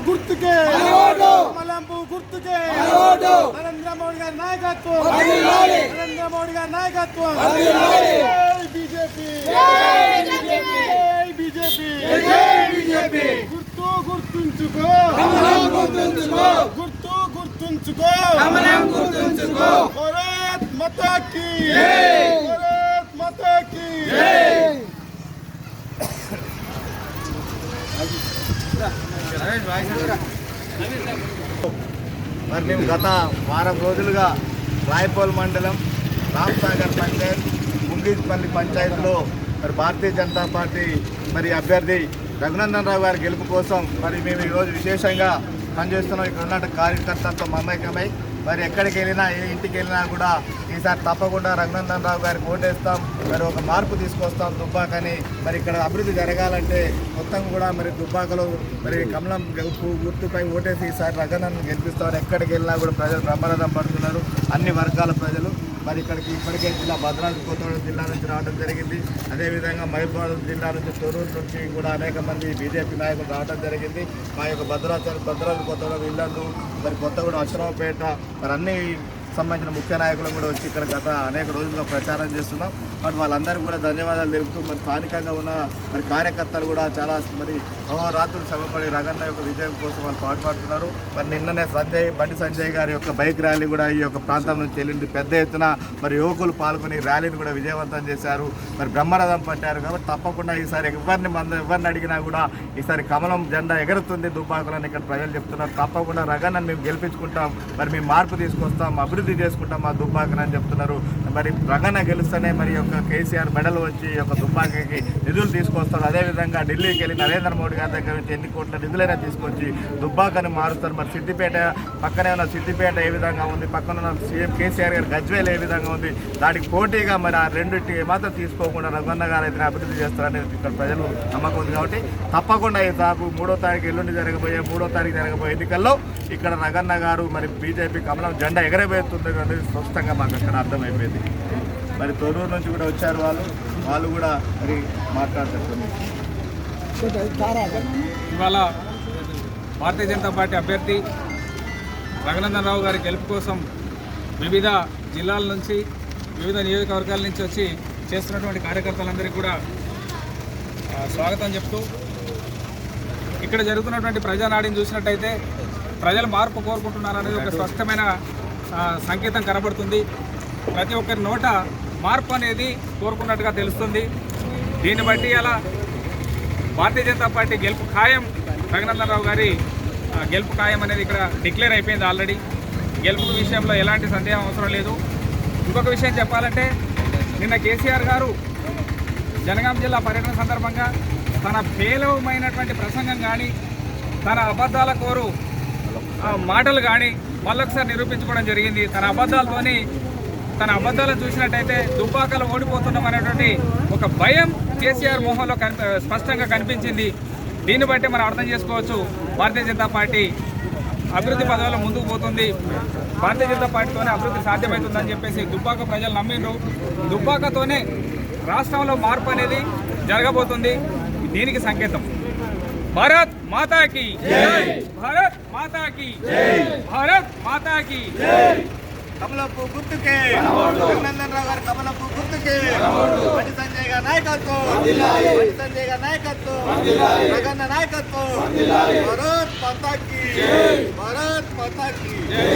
గుర్తుకే కమలంపు గుర్తుకే నరేంద్ర మోడీ గారి నాయకత్వం నరేంద్ర మోడీ గారి నాయకత్వం బీజేపీ బీజేపీ గుర్తు గుర్తుంచుకో గుర్తు గుర్తుంచుకో భారత్ మాతా కీ భారత్ మాతా కీ మరి మేము గత వారం రోజులుగా రాయపోల్ మండలం రామ్సాగర్ పంచాయత్ ముంగీజ్పల్లి పంచాయతీలో మరి భారతీయ జనతా పార్టీ మరి అభ్యర్థి రఘునందన్ రావు గారి గెలుపు కోసం మరి మేము ఈరోజు విశేషంగా పనిచేస్తున్నాం. ఇక్కడ ఉన్న కార్యకర్తలతో మమేకమై మరి ఎక్కడికి వెళ్ళినా ఏ ఇంటికి వెళ్ళినా కూడా ఈసారి తప్పకుండా రఘునందన్ రావు గారికి ఓటేస్తాం, మరి ఒక మార్పు తీసుకొస్తాం దుబ్బాకని. మరి ఇక్కడ అభివృద్ధి జరగాలంటే మొత్తం కూడా మరి దుబ్బాకలో మరి కమలం గుర్తుపై ఓటేసి ఈసారి రఘునందన్ గెలిపిస్తామని ఎక్కడికి వెళ్ళినా కూడా ప్రజలు బ్రహ్మరథం పడుతున్నారు, అన్ని వర్గాల ప్రజలు. మరి ఇక్కడికి ఇప్పటికే జిల్లా భద్రాద్రి కొత్తగూడెం జిల్లా నుంచి రావడం జరిగింది. అదేవిధంగా మహబూబాబాద్ జిల్లా నుంచి తొర్రూరు నుంచి కూడా అనేక మంది బీజేపీ నాయకులు రావడం జరిగింది. మా యొక్క భద్రాద్రి కొత్తగూడెం ఇల్లందు మరి కొత్తగూడెం అశ్వరావుపేట మరి అన్ని సంబంధించిన ముఖ్య నాయకులు కూడా వచ్చి ఇక్కడ గత అనేక రోజులుగా ప్రచారం చేస్తున్నాం. మరి వాళ్ళందరికీ కూడా ధన్యవాదాలు తెలుపుతూ మరి స్థానికంగా ఉన్న మరి కార్యకర్తలు కూడా చాలా మరి అహోరాత్రులు శ్రమపడి రగన్న యొక్క విజయం కోసం వాళ్ళు పాటుపడుతున్నారు. మరి నిన్ననే బండి సంజయ్ గారి యొక్క బైక్ ర్యాలీ కూడా ఈ యొక్క ప్రాంతం నుంచి వెళ్ళింది. పెద్ద ఎత్తున మరి యువకులు పాల్గొని ర్యాలీని కూడా విజయవంతం చేశారు, మరి బ్రహ్మరథం పట్టారు. కాబట్టి తప్పకుండా ఈసారి ఎవరిని అడిగినా కూడా ఈసారి కమలం జెండా ఎగురుతుంది దుబ్బాకులని ఇక్కడ ప్రజలు చెప్తున్నారు. తప్పకుండా రగన్నని మేము గెలిపించుకుంటాం, మరి మేము మార్పు తీసుకొస్తాం, అభివృద్ధి చేసుకుంటాం మా దుబ్బాకని అని చెప్తున్నారు. మరి రగన్న గెలుస్తేనే మరి యొక్క కేసీఆర్ మెడలు వచ్చి యొక్క దుబ్బాకకి నిధులు తీసుకొస్తారు. అదేవిధంగా ఢిల్లీకి వెళ్ళి నరేంద్ర మోడీ గారి దగ్గర నుంచి ఎన్ని కోట్ల నిధులైనా తీసుకొచ్చి దుబ్బాకని మారుస్తారు. మరి సిద్దిపేట పక్కనే ఉన్న సిద్దిపేట ఏ విధంగా ఉంది, పక్కన ఉన్న సీఎం కేసీఆర్ గారి గజ్వేల్ ఏ విధంగా ఉంది, దానికి పోటీగా మరి ఆ రెండింటికి మాత్రం తీసుకోకుండా రఘునందన్ గారు అయితే అభివృద్ధి చేస్తారని ఇక్కడ ప్రజలు నమ్మకం ఉంది. కాబట్టి తప్పకుండా ఈ సాగు 3వ తారీఖు ఎల్లుండి జరగబోయే ఎన్నికల్లో ఇక్కడ రఘునందన్ గారు మరి బీజేపీ కమలం జెండా ఎగరబోతుంది అనేది స్పష్టంగా మాకు అక్కడ అర్థమైపోయింది. మరి తొర్రూరు నుంచి కూడా వచ్చారు వాళ్ళు కూడా మరి మాట్లాడుతున్నారు. ఇవాళ భారతీయ జనతా పార్టీ అభ్యర్థి రఘునందన్ రావు గారి గెలుపు కోసం వివిధ జిల్లాల నుంచి వివిధ నియోజకవర్గాల నుంచి వచ్చి చేస్తున్నటువంటి కార్యకర్తలందరికీ కూడా స్వాగతం చెప్తూ ఇక్కడ జరుగుతున్నటువంటి ప్రజానాడిని చూసినట్టయితే ప్రజలు మార్పు కోరుకుంటున్నారనేది ఒక స్పష్టమైన సంకేతం కనబడుతుంది. ప్రతి ఒక్కరి నోట మార్పు అనేది కోరుకున్నట్టుగా తెలుస్తుంది. దీన్ని బట్టి అలా భారతీయ జనతా పార్టీ గెలుపు ఖాయం, రఘునందన్ రావు గారి గెలుపు ఖాయం అనేది ఇక్కడ డిక్లేర్ అయిపోయింది ఆల్రెడీ. గెలుపు విషయంలో ఎలాంటి సందేహం అవసరం లేదు. ఇంకొక విషయం చెప్పాలంటే నిన్న కేసీఆర్ గారు జనగాం జిల్లా పర్యటన సందర్భంగా తన పేలవమైనటువంటి ప్రసంగం కానీ తన అబద్ధాల కోరు మాటలు కానీ మళ్ళొకసారి నిరూపించుకోవడం జరిగింది. తన అబద్ధాలను చూసినట్టయితే దుబ్బాకలో ఓడిపోతున్నాం అనేటువంటి ఒక భయం కేసీఆర్ మోహంలో స్పష్టంగా కనిపించింది. దీన్ని బట్టి మనం అర్థం చేసుకోవచ్చు భారతీయ జనతా పార్టీ అభివృద్ధి పదవుల్లో ముందుకు పోతుంది, భారతీయ జనతా పార్టీతోనే అభివృద్ధి సాధ్యమవుతుందని చెప్పేసి దుబ్బాక ప్రజలు నమ్మిండ్రు. దుబ్బాకతోనే రాష్ట్రంలో మార్పు అనేది జరగబోతుంది. దీనికి సంకేతం భారత్ మాతా కీ జై, భారత్ మాతా కీ జై, భారత్ మాతా కీ జై. కమలపు గుర్తుకే రఘునందన్ రావు గారు కమలపు గుర్తుకే బండి సంజయ్ గారి నాయకత్వం, బండి సంజయ్ గారి నాయకత్వం, రఘునందన్ నాయకత్వం. భారత్ మాతా కీ జై, భారత్ మాతా కీ జై.